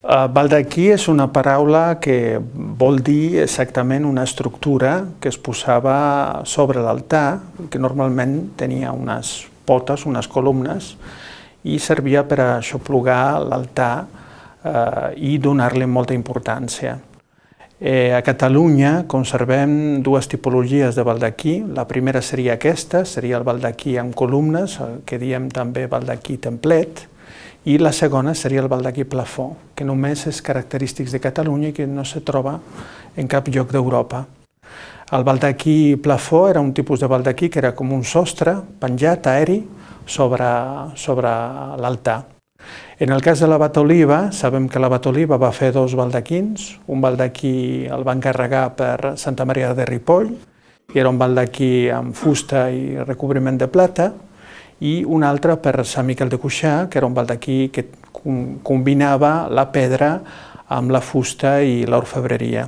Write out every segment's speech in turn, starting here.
Baldaquí és una paraula que vol dir exactament una estructura que es posava sobre l'altar, que normalment tenia unes potes, unes columnes, i servia per aixoplugar l'altar i donar-li molta importància. A Catalunya conservem dues tipologies de baldaquí. La primera seria aquesta, seria el baldaquí amb columnes, que diem també baldaquí templet, i la segona seria el baldaquí plafó, que només és característic de Catalunya i que no se troba en cap lloc d'Europa. El baldaquí plafó era un tipus de baldaquí que era com un sostre penjat aeri sobre l'altar. En el cas de l'abat Oliba, sabem que l'abat Oliba va fer dos baldaquins. Un baldaquí el va encarregar per Santa Maria de Ripoll, que era un baldaquí amb fusta i recobriment de plata, i un altre per Sant Miquel de Cuixà, que era un baldaquí que combinava la pedra amb la fusta i l'orfebreria.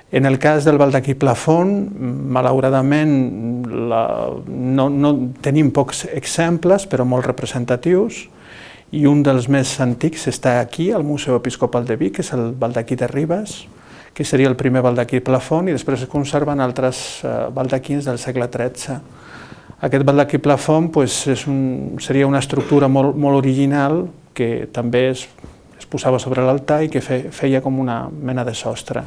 En el cas del baldaquí plafon, malauradament no tenim pocs exemples, però molt representatius, i un dels més antics està aquí, al Museu Episcopal de Vic, que és el baldaquí de Ribes, que seria el primer baldaquí plafon, i després es conserven altres baldaquins del segle XIII. Aquest baldaquí plafon seria una estructura molt original que també es posava sobre l'altar i que feia com una mena de sostre.